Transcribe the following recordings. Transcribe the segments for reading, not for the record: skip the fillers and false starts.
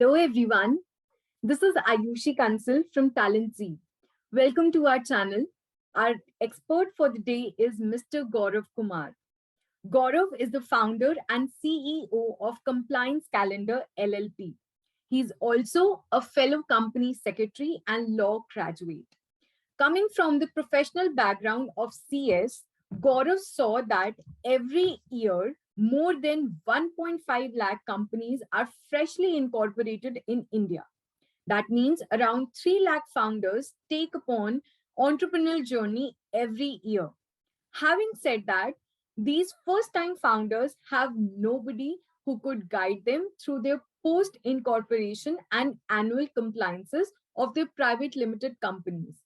Hello everyone, this is Ayushi Kansal from Talent Z. Welcome to our channel. Our expert for the day is Mr. Gaurav Kumar. Gaurav is the founder and CEO of Compliance Calendar LLP. He's also a fellow company secretary and law graduate. Coming from the professional background of CS, Gaurav saw that every year more than 1.5 lakh companies are freshly incorporated in India. That means around 3 lakh founders take upon entrepreneurial journey every year. Having said that, these first time founders have nobody who could guide them through their post incorporation and annual compliances of their private limited companies.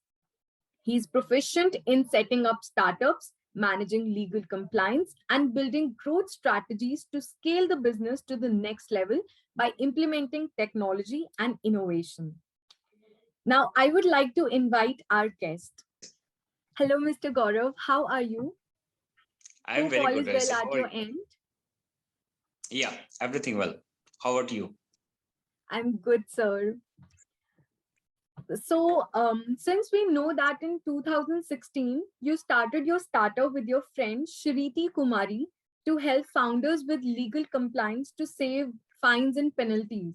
He's proficient in setting up startups, managing legal compliance, and building growth strategies to scale the business to the next level by implementing technology and innovation. Now, I would like to invite our guest. Hello, Mr. Gaurav. How are you? I'm Hope very all good, is well Raisa. at your end. Yeah, everything well. How about you? I'm good, sir. So, since we know that in 2016, you started your startup with your friend Shriti Kumari to help founders with legal compliance to save fines and penalties.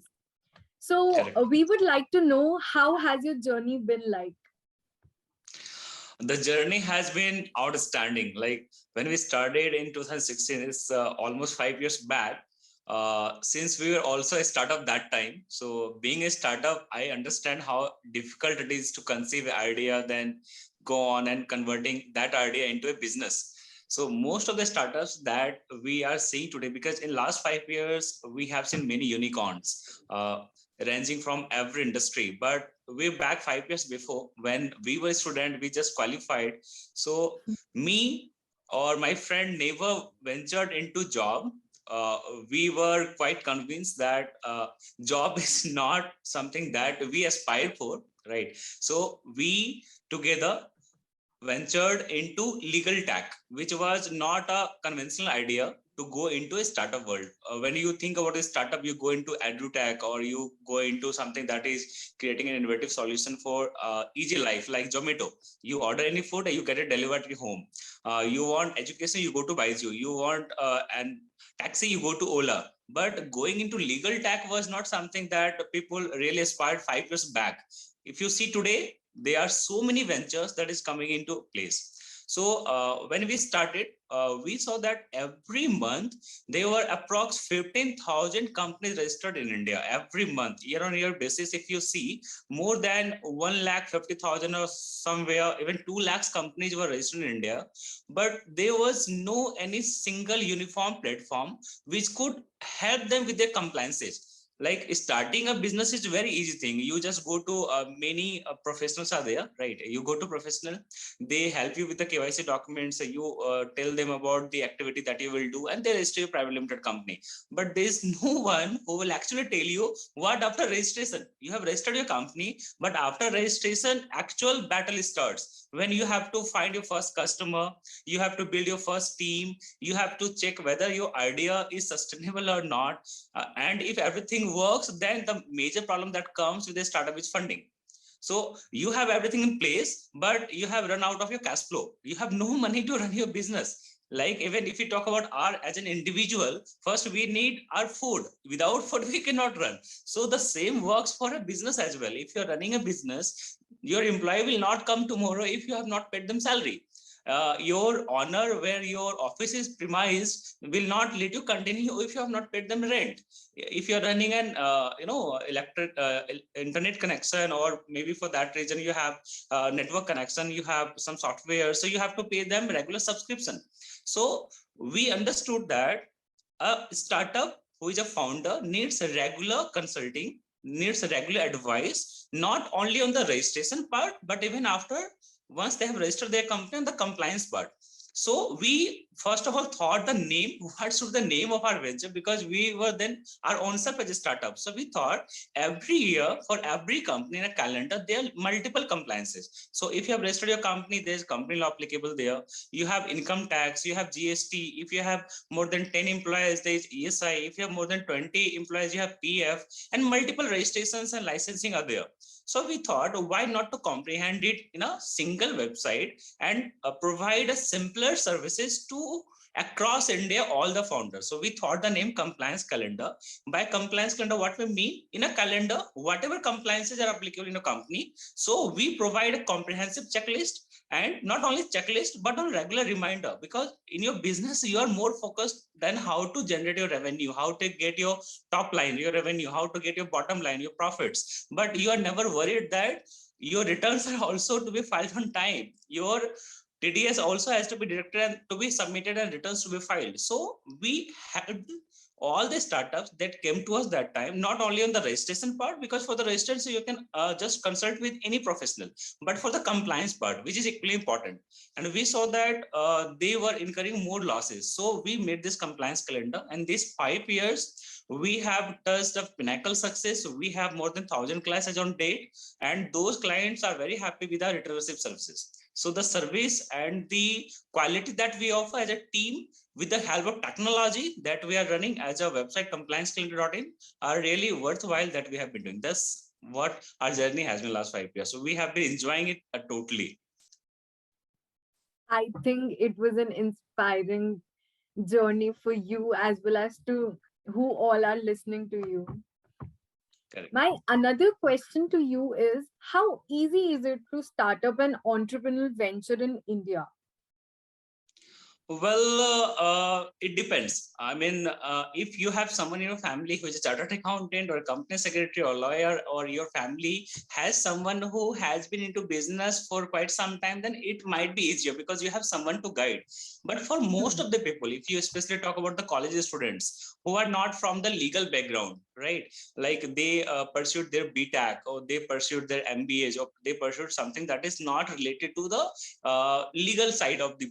So, Correct. we would like to know how has your journey been like? The journey has been outstanding. Like when we started in 2016, it's almost 5 years back. Since we were also a startup that time, so being a startup, I understand how difficult it is to conceive an idea, then go on and converting that idea into a business. So most of the startups that we are seeing today, because in last 5 years we have seen many unicorns. Ranging from every industry, but we're back 5 years before when we were student, we just qualified. So me or my friend never ventured into job. uh, we were quite convinced that job is not something that we aspire for, right? So we together ventured into legal tech, which was not a conventional idea to go into a startup world. When you think about a startup, you go into edutech or you go into something that is creating an innovative solution for easy life, like Zomato. You order any food, you get it delivered to your home. You want education, you go to Byju. You want an taxi, you go to Ola. But going into legal tech was not something that people really aspired 5 years back. If you see today, there are so many ventures that is coming into place. So when we started, we saw that every month there were approx 15,000 companies registered in India every month. Year on year basis, if you see, more than 1,50,000 or somewhere even 2 lakhs companies were registered in India. But there was no any single uniform platform which could help them with their compliances. Like starting a business is a very easy thing. You just go to many professionals are there, right? You go to professional, they help you with the KYC documents. You tell them about the activity that you will do, and they register your private limited company. But there is no one who will actually tell you what after registration. You have registered your company, but after registration actual battle starts, when you have to find your first customer, you have to build your first team, you have to check whether your idea is sustainable or not. And if everything works, then the major problem that comes with a startup is funding. So you have everything in place, but you have run out of your cash flow. You have no money to run your business. Like even if you talk about our as an individual, first we need our food. Without food, we cannot run. So the same works for a business as well. If you're running a business, your employee will not come tomorrow if you have not paid them salary. Your owner where your office is premised will not let you continue if you have not paid them rent. If you're running an electric internet connection, or maybe for that reason you have network connection, you have some software, so you have to pay them regular subscription. So we understood that a startup who is a founder needs a regular consulting, needs a regular advice, not only on the registration part, but even after once they have registered their company on the compliance part. So we first of all thought the name, what should the name of our venture, because we were then our own self as a startup. So we thought every year for every company in a calendar, there are multiple compliances. So if you have registered your company, there's company law applicable there. You have income tax, you have GST. If you have more than 10 employees, there's ESI. If you have more than 20 employees, you have PF, and multiple registrations and licensing are there. So we thought, why not to comprehend it in a single website and provide a simpler services to across India, all the founders. So we thought the name compliance calendar. By compliance calendar, what we mean, in a calendar, whatever compliances are applicable in a company, so we provide a comprehensive checklist, and not only checklist but a regular reminder, because in your business you are more focused than how to generate your revenue, how to get your top line, your revenue, how to get your bottom line, your profits, but you are never worried that your returns are also to be filed on time, your TDS also has to be directed and to be submitted and returns to be filed. So we helped all the startups that came to us that time, not only on the registration part, because for the registration you can just consult with any professional, but for the compliance part, which is equally important. And we saw that they were incurring more losses. So we made this compliance calendar, and these 5 years, we have touched a pinnacle success. We have more than 1,000 classes on date, and those clients are very happy with our retrievership services. So the service and the quality that we offer as a team, with the help of technology that we are running as a website, compliancecalendar.in, are really worthwhile that we have been doing. That's what our journey has been last 5 years. So we have been enjoying it totally. I think it was an inspiring journey for you as well as to who all are listening to you. Correct. My another question to you is, how easy is it to start up an entrepreneurial venture in India? Well, it depends. I mean, if you have someone in your family who is a chartered accountant or a company secretary or lawyer, or your family has someone who has been into business for quite some time, then it might be easier because you have someone to guide. But for most of the people, if you especially talk about the college students who are not from the legal background, right? Like they pursued their BTech, or they pursued their MBAs, or they pursued something that is not related to the legal side of the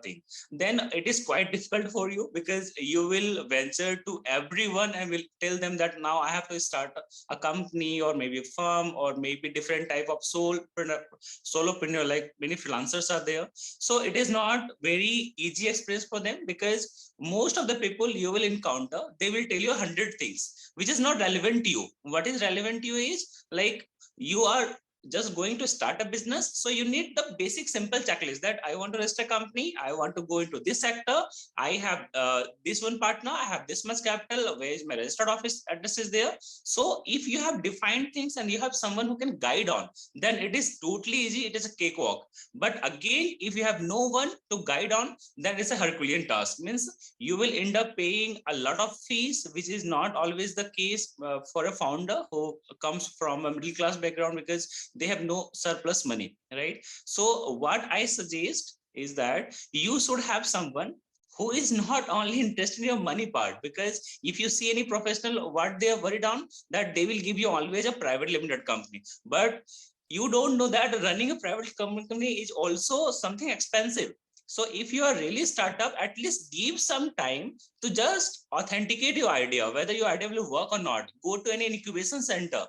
thing, then it is quite difficult for you, because you will venture to everyone and will tell them that now I have to start a company, or maybe a firm, or maybe different type of solopreneur, like many freelancers are there. So it is not very easy experience for them, because most of the people you will encounter, they will tell you 100 things which is not relevant to you. What is relevant to you is, like, you are just going to start a business, so you need the basic simple checklist that I want to register a company, I want to go into this sector, I have this one partner, I have this much capital, where is my registered office address is there. So if you have defined things and you have someone who can guide on, then it is totally easy, it is a cakewalk. But again, if you have no one to guide on, then it's a Herculean task. Means you will end up paying a lot of fees, which is not always the case for a founder who comes from a middle class background, because they have no surplus money, right? So what I suggest is that you should have someone who is not only interested in your money part, because if you see any professional, what they are worried on, that they will give you always a private limited company, but you don't know that running a private company is also something expensive. So if you are really startup, at least give some time to just authenticate your idea, whether your idea will work or not. Go to any incubation center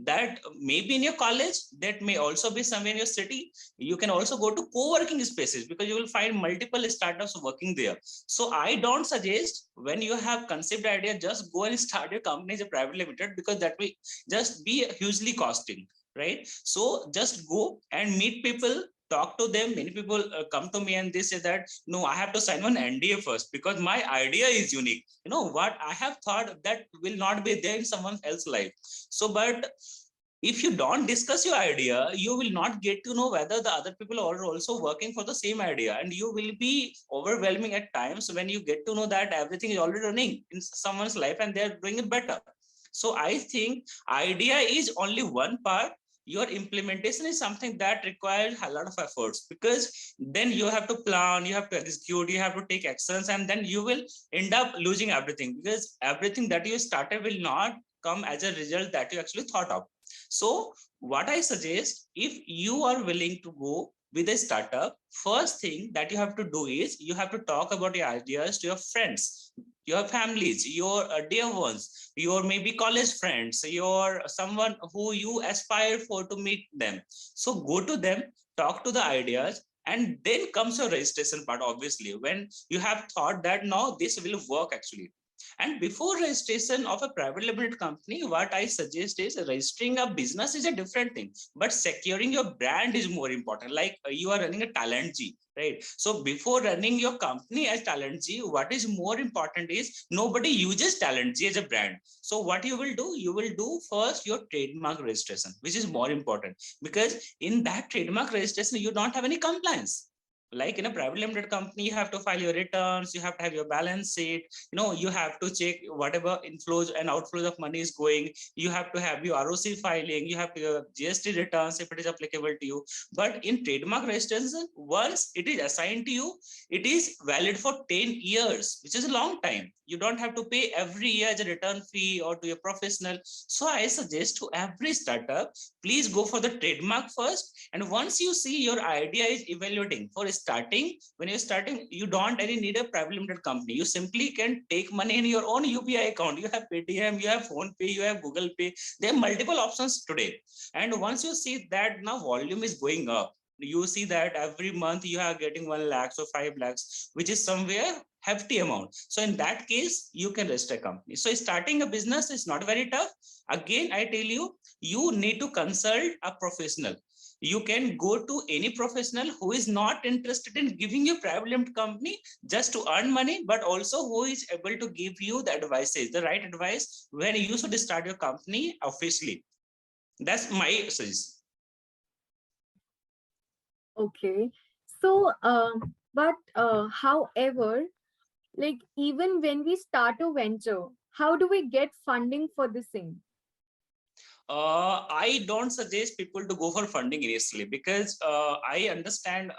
that may be in your college, that may also be somewhere in your city. You can also go to co-working spaces, because you will find multiple startups working there. So I don't suggest, when you have conceived idea, just go and start your company as a private limited, because that will just be hugely costing, right? So just go and meet people, talk to them. Many people come to me and they say that, no, I have to sign one NDA first because my idea is unique. You know what, I have thought that will not be there in someone else's life. So but if you don't discuss your idea, you will not get to know whether the other people are also working for the same idea, and you will be overwhelming at times when you get to know that everything is already running in someone's life and they're doing it better. So I think idea is only one part. Your implementation is something that requires a lot of efforts, because then you have to plan, you have to execute, you have to take actions, and then you will end up losing everything, because everything that you started will not come as a result that you actually thought of. So what I suggest, if you are willing to go with a startup, first thing that you have to do is you have to talk about your ideas to your friends, your families, your dear ones, your maybe college friends, your someone who you aspire for to meet them. So go to them, talk to the ideas, and then comes your registration part. Obviously, when you have thought that now this will work actually. And before registration of a private limited company, what I suggest is registering a business is a different thing, but securing your brand is more important. Like you are running a Talent G, right? So before running your company as Talent G, what is more important is nobody uses Talent G as a brand. So what you will do, first your trademark registration, which is more important, because in that trademark registration, you don't have any compliance. Like in a private limited company, you have to file your returns, you have to have your balance sheet, you have to check whatever inflows and outflows of money is going, you have to have your ROC filing, you have to have GST returns if it is applicable to you. But in trademark registration, once it is assigned to you, it is valid for 10 years, which is a long time. You don't have to pay every year as a return fee or to your professional. So I suggest to every startup, please go for the trademark first. And once you see your idea is evaluating for starting, when you're starting, you don't any need a private limited company. You simply can take money in your own UPI account. You have Paytm, you have PhonePe, you have Google Pay. There are multiple options today. And once you see that now volume is going up, you see that every month you are getting 1 lakh or 5 lakhs, which is somewhere hefty amount. So in that case, you can register a company. So starting a business is not very tough. Again, I tell you, you need to consult a professional. You can go to any professional who is not interested in giving you private limited company just to earn money, but also who is able to give you the advices, the right advice when you should start your company officially. That's my suggestion. Okay. So, however, like even when we start a venture, how do we get funding for the same? I don't suggest people to go for funding initially, because I understand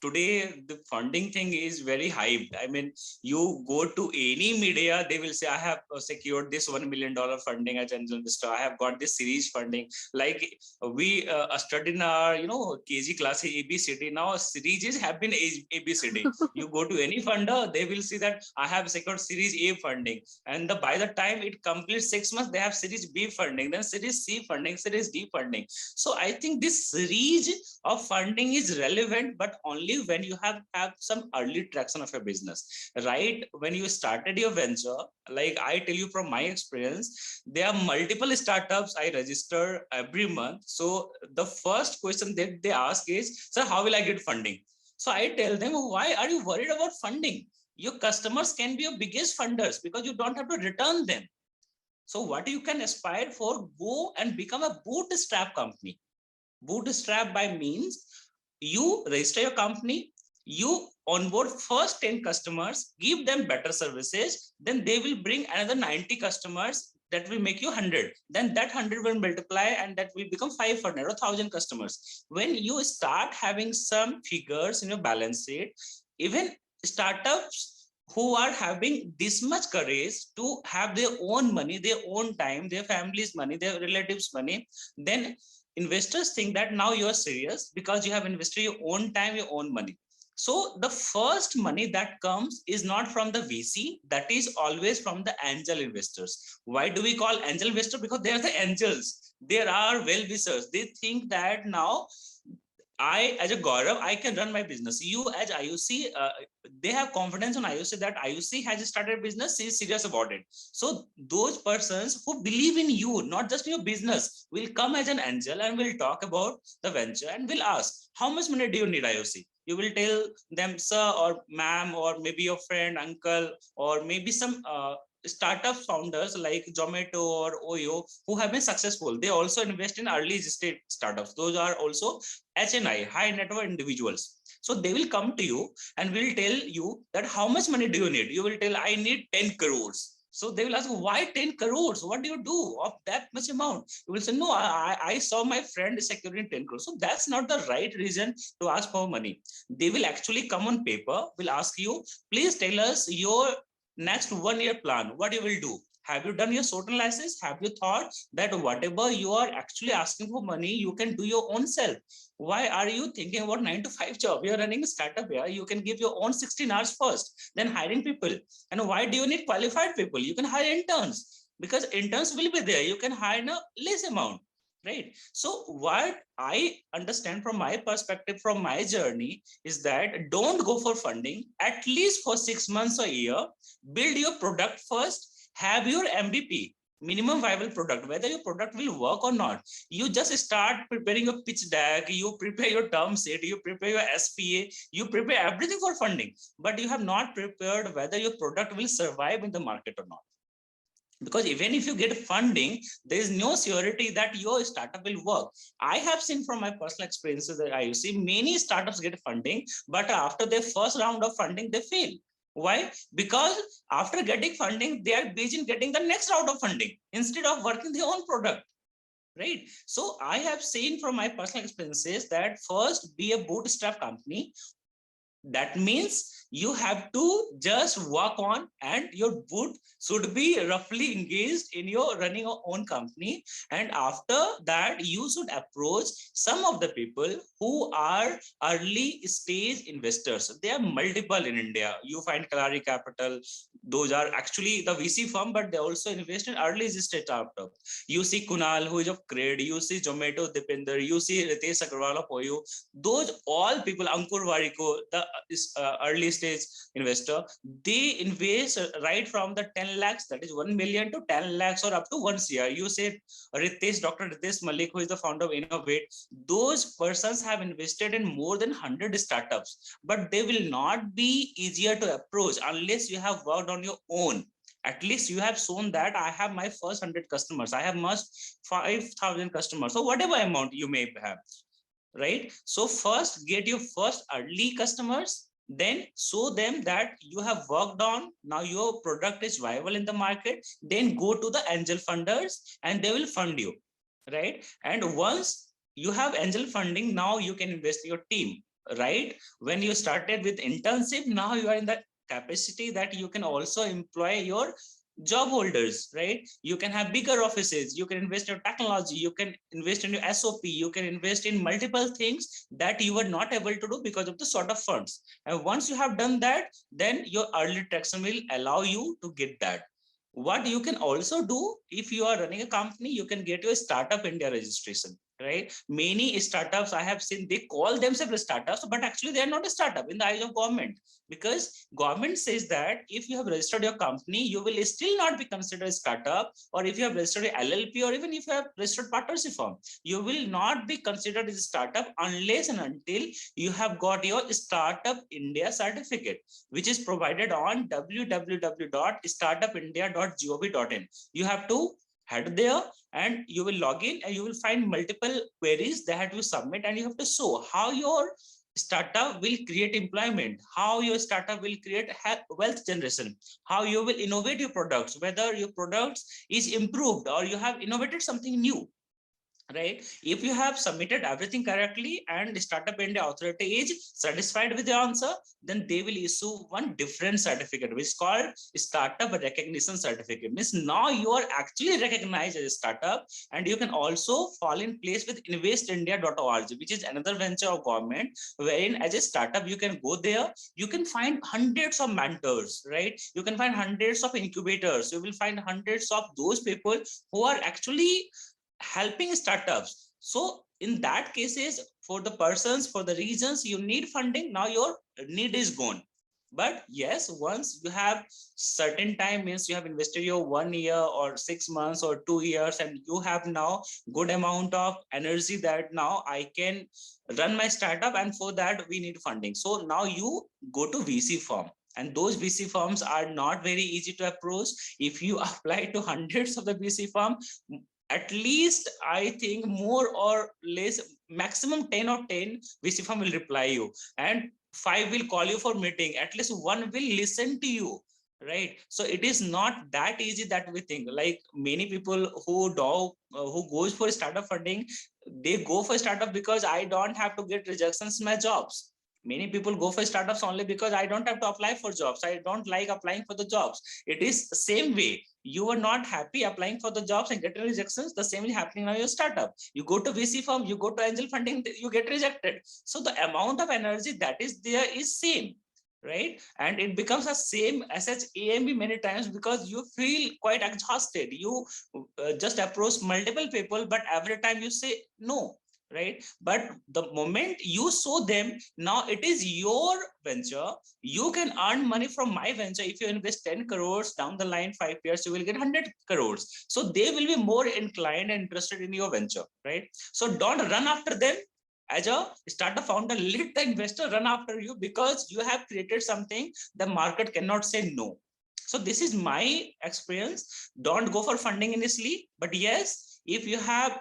today the funding thing is very hyped. I mean, you go to any media, they will say, I have secured this $1 million funding as angel investor. I have got this series funding. Like we studied in our, KG class ABCD. Now series have been ABCD. You go to any funder, they will see that I have secured series A funding. And by the time it completes 6 months, they have series B funding, then series C funding, series D funding. So I think this series of funding is relevant, but only when you have some early traction of your business, right? When you started your venture, like I tell you from my experience, there are multiple startups I register every month. So the first question that they ask is, sir, how will I get funding? So I tell them, why are you worried about funding? Your customers can be your biggest funders because you don't have to return them. So what you can aspire for, go and become a bootstrap company. Bootstrap by means you register your company, you onboard first 10 customers, give them better services, then they will bring another 90 customers, that will make you 100. Then that 100 will multiply and that will become 500 or 1000 customers. When you start having some figures in your balance sheet, even startups who are having this much courage to have their own money, their own time, their family's money, their relatives' money, then investors think that now you're serious because you have invested your own time, your own money. So the first money that comes is not from the VC, that is always from the angel investors. Why do we call angel investor? Because they are the angels. There are well-wishers. They think that now I, as a Gaurav, I can run my business. You, as IUC, they have confidence on IUC that IUC has started business, is serious about it. So those persons who believe in you, not just your business, will come as an angel and will talk about the venture and will ask, how much money do you need, IUC? You will tell them, sir or ma'am, or maybe your friend, uncle, or maybe some startup founders like Zomato or Oyo who have been successful. They also invest in early stage startups. Those are also HNI, high net worth individuals. So they will come to you and will tell you that how much money do you need? You will tell, I need 10 crores. So they will ask, why 10 crores? What do you do of that much amount? You will say, no, I saw my friend securing 10 crores. So that's not the right reason to ask for money. They will actually come on paper, will ask you, please tell us your next 1 year plan, what you will do. Have you done your SWOT analysis? Have you thought that whatever you are actually asking for money, you can do your own self? Why are you thinking about 9 to 5 job? You're running a startup here. You can give your own 16 hours first, then hiring people. And why do you need qualified people? You can hire interns, because interns will be there. You can hire a less amount, right? So what I understand from my perspective, from my journey, is that don't go for funding at least for 6 months or a year. Build your product first, have your MVP, minimum viable product, whether your product will work or not. You just start preparing a pitch deck, you prepare your term sheet, you prepare your SPA, you prepare everything for funding, but you have not prepared whether your product will survive in the market or not. Because even if you get funding, there is no surety that your startup will work. I have seen from my personal experiences that I see many startups get funding, but after their first round of funding, they fail. Why? Because after getting funding, they are busy in getting the next round of funding instead of working their own product. Right. So I have seen from my personal experiences that first be a bootstrap company. That means you have to just work on, and your boot should be roughly engaged in your running your own company. And after that, you should approach some of the people who are early stage investors. There are multiple in India. You find Kalari Capital. Those are actually the VC firm, but they also invest in early stage startup. You see Kunal, who is of Cred. You see Zomato, Dipinder. You see Ritesh Agarwal of Oyo. Those all people, Ankur Wariko, the early stage investor, they invest right from the 10 lakhs, that is 1 million, to 10 lakhs or up to 1 CR. You say Ritesh, Dr. Ritesh Malik, who is the founder of Innovate, those persons have invested in more than 100 startups, but they will not be easier to approach unless you have worked on your own. At least you have shown that I have my first 100 customers, I have must 5,000 customers, so whatever amount you may have, right? So first get your first early customers, then show them that you have worked on, now your product is viable in the market, then go to the angel funders and they will fund you, right? And once you have angel funding, now you can invest in your team, right? When you started with internship, now you are in the capacity that you can also employ your job holders, right? You can have bigger offices, you can invest in technology, you can invest in your SOP, you can invest in multiple things that you were not able to do because of the sort of funds. And once you have done that, then your early traction will allow you to get that. What you can also do, if you are running a company, you can get your Startup India registration, right? Many startups I have seen, they call themselves startups, but actually they are not a startup in the eyes of government, because government says that if you have registered your company, you will still not be considered a startup, or if you have registered a LLP, or even if you have registered partnership firm, you will not be considered as a startup unless and until you have got your Startup India certificate, which is provided on www.startupindia.gov.in. You have to head there and you will log in, and you will find multiple queries that you submit, and you have to show how your startup will create employment, how your startup will create wealth generation, how you will innovate your products, whether your products is improved or you have innovated something new, right? If you have submitted everything correctly and Startup India authority is satisfied with the answer, then they will issue one different certificate, which is called Startup Recognition Certificate. Means now you are actually recognized as a startup, and you can also fall in place with investindia.org, which is another venture of government, wherein as a startup you can go there, you can find hundreds of mentors, right? You can find hundreds of incubators, you will find hundreds of those people who are actually helping startups. So in that cases, for the persons, for the regions you need funding, now your need is gone. But yes, once you have certain time, means you have invested your 1 year or 6 months or 2 years, and you have now good amount of energy that now I can run my startup, and for that we need funding. So now you go to VC firm, and those VC firms are not very easy to approach. If you apply to hundreds of the VC firm, at least I think more or less maximum 10 or 10 VC firm will reply you, and 5 will call you for meeting, at least one will listen to you, right? So it is not that easy that we think. Like many people who goes for startup funding, they go for startup because I don't have to get rejections in my jobs. Many people go for startups only because I don't have to apply for jobs, I don't like applying for the jobs. It is the same way. you were not happy applying for the jobs and getting rejections, the same is happening now in your startup. You go to VC firm, you go to angel funding, you get rejected. So the amount of energy that is there is same, right? And it becomes a same SHAMB many times because you feel quite exhausted. You just approach multiple people, but every time you say no, right? But the moment you show them now it is your venture, you can earn money from my venture. If you invest 10 crores, down the line 5 years you will get 100 crores. So they will be more inclined and interested in your venture, right? So don't run after them. As a startup founder, let the investor run after you because you have created something the market cannot say no. So this is my experience. Don't go for funding initially, but yes, if you have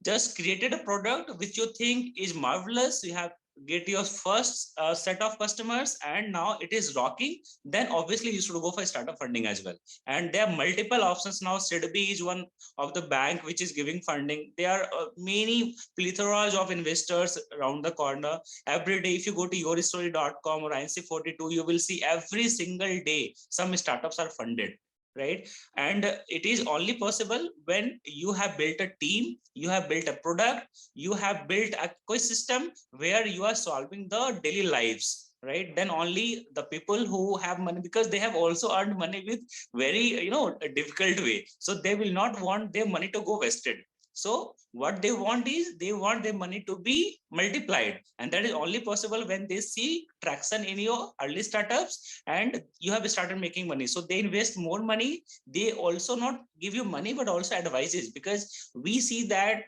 just created a product which you think is marvelous, you have get your first set of customers and now it is rocking, then obviously you should go for startup funding as well. And there are multiple options now. SIDBI is one of the bank which is giving funding. There are many plethoras of investors around the corner. Every day if you go to yourstory.com or INC42, you will see every single day some startups are funded, right? And it is only possible when you have built a team, you have built a product, you have built a ecosystem where you are solving the daily lives, right? Then only the people who have money, because they have also earned money with very a difficult way, so they will not want their money to go wasted. So what they want is they want their money to be multiplied, and that is only possible when they see traction in your early startups and you have started making money. So they invest more money. They also not give you money but also advices, because we see that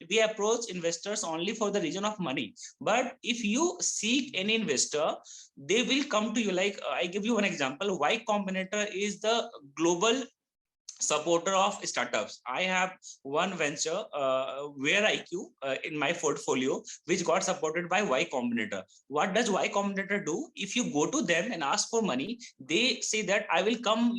we approach investors only for the reason of money. But if you seek any investor, they will come to you. Like I give you one example. Y Combinator is the global supporter of startups. I have one venture, Where IQ, in my portfolio, which got supported by Y Combinator. What does Y Combinator do? If you go to them and ask for money, they say that I will come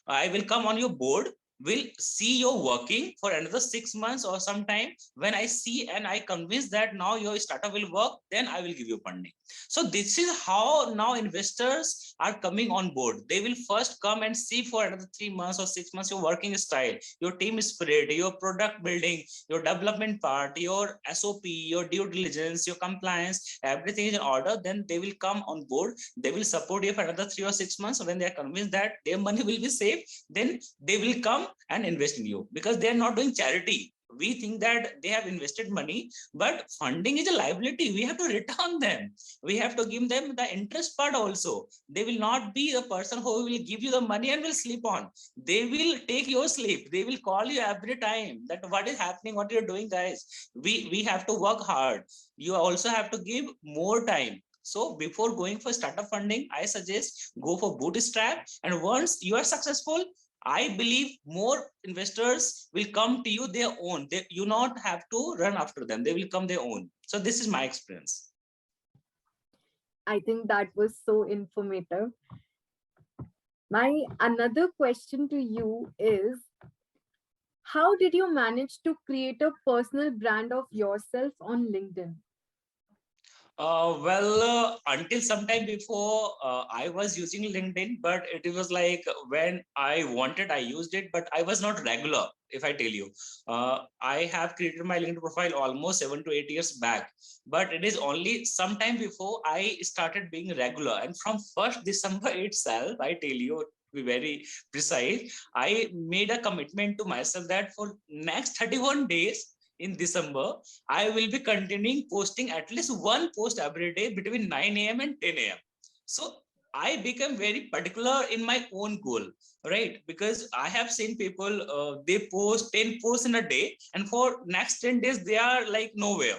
on your board, will see you working for another 6 months or some time. When I see and I convince that now your startup will work, then I will give you funding. So this is how now investors are coming on board. They will first come and see for another 3 months or 6 months your working style, your team spirit, your product building, your development part, your SOP, your due diligence, your compliance, everything is in order. Then they will come on board. They will support you for another 3 or 6 months. When they are convinced that their money will be safe, then they will come and invest in you, because they are not doing charity. We think that they have invested money, but funding is a liability. We have to return them. We have to give them the interest part also. They will not be the person who will give you the money and will sleep on. They will take your sleep. They will call you every time that what is happening, what you're doing, guys. We have to work hard. You also have to give more time. So before going for startup funding, I suggest go for bootstrap. And once you are successful, I believe more investors will come to you their own. You not have to run after them. They will come their own. So this is my experience. I think that was so informative. My another question to you is, how did you manage to create a personal brand of yourself on LinkedIn? Until sometime before, I was using LinkedIn, but it was like when I wanted, I used it, but I was not regular. If I tell you, I have created my LinkedIn profile almost 7 to 8 years back, but it is only sometime before I started being regular. And from 1st December itself, I tell you, to be very precise, I made a commitment to myself that for next 31 days in December, I will be continuing posting at least one post every day between 9 a.m. and 10 a.m. So I became very particular in my own goal, right? Because I have seen people, they post 10 posts in a day, and for next 10 days, they are like nowhere,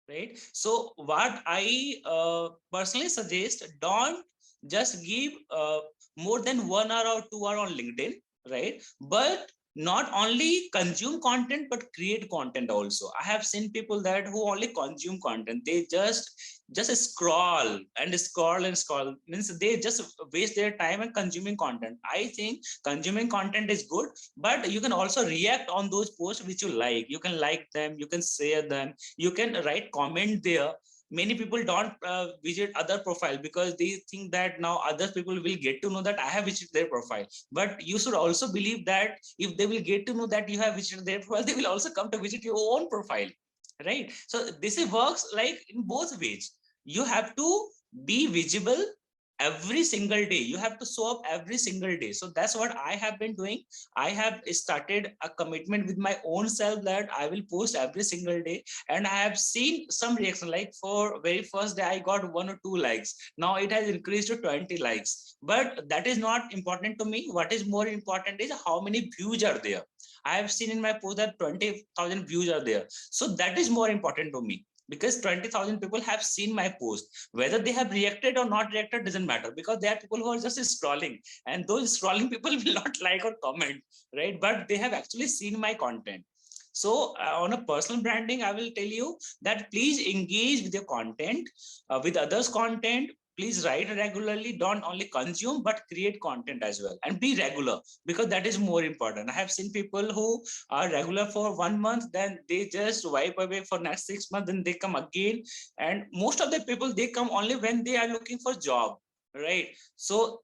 right? So what I personally suggest, don't just give more than 1 hour or 2 hour on LinkedIn, right? But not only consume content but create content also. I have seen people that who only consume content. They just scroll and scroll and scroll, means they just waste their time and consuming content. I think consuming content is good, but you can also react on those posts which you like. You can like them, you can share them, you can write comment there. many people don't visit other profile because they think that now other people will get to know that I have visited their profile. But you should also believe that if they will get to know that you have visited their profile, they will also come to visit your own profile, right? So this works like in both ways. You have to be visible every single day. You have to show up every single day. So that's what I have been doing. I have started a commitment with my own self that I will post every single day, and I have seen some reaction. Like for very first day I got 1 or 2 likes, now it has increased to 20 likes. But that is not important to me. What is more important is how many views are there. I have seen in my post that 20,000 views are there, so that is more important to me, because 20,000 people have seen my post. Whether they have reacted or not reacted doesn't matter, because there are people who are just scrolling, and those scrolling people will not like or comment, right? But they have actually seen my content. So on a personal branding, I will tell you that please engage with your content, with others content. Please write regularly. Don't only consume but create content as well, and be regular, because that is more important. I have seen people who are regular for 1 month, then they just wipe away for next 6 months, then they come again. And most of the people, they come only when they are looking for job, right? So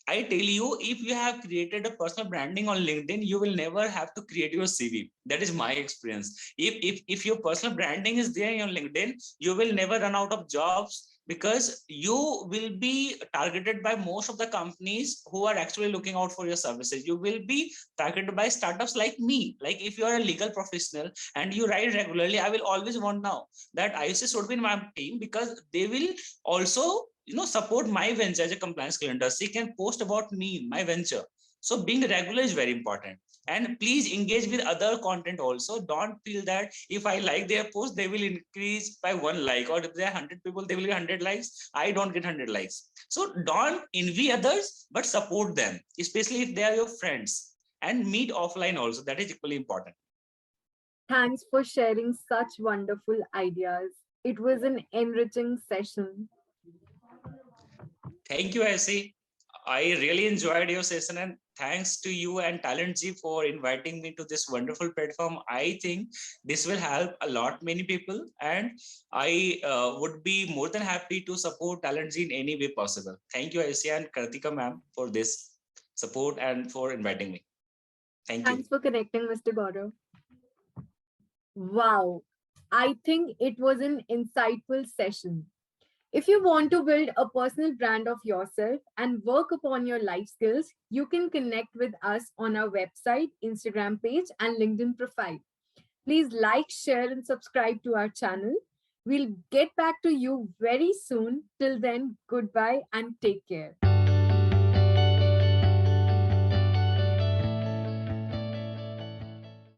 I tell you, if you have created a personal branding on LinkedIn, you will never have to create your CV. That is my experience. If your personal branding is there on LinkedIn, you will never run out of jobs, because you will be targeted by most of the companies who are actually looking out for your services. You will be targeted by startups like me. Like if you are a legal professional and you write regularly, I will always want now that IC should be in my team, because they will also support my venture as a compliance calendar. She can post about me, my venture. So being regular is very important. And please engage with other content also. Don't feel that if I like their post, they will increase by 1 like, or if there are 100 people, they will get 100 likes. I don't get 100 likes. So don't envy others, but support them, especially if they are your friends. And meet offline also. That is equally important. Thanks for sharing such wonderful ideas. It was an enriching session. Thank you, Essie. I really enjoyed your session, and thanks to you and Talent G for inviting me to this wonderful platform. I think this will help a lot many people, and I would be more than happy to support Talent G in any way possible. Thank you, Essie and Kartika ma'am, for this support and for inviting me. Thank you. Thanks for connecting, Mr. Gaurav. Wow, I think it was an insightful session. If you want to build a personal brand of yourself and work upon your life skills, you can connect with us on our website, Instagram page, and LinkedIn profile. Please like, share, and subscribe to our channel. We'll get back to you very soon. Till then, goodbye and take care.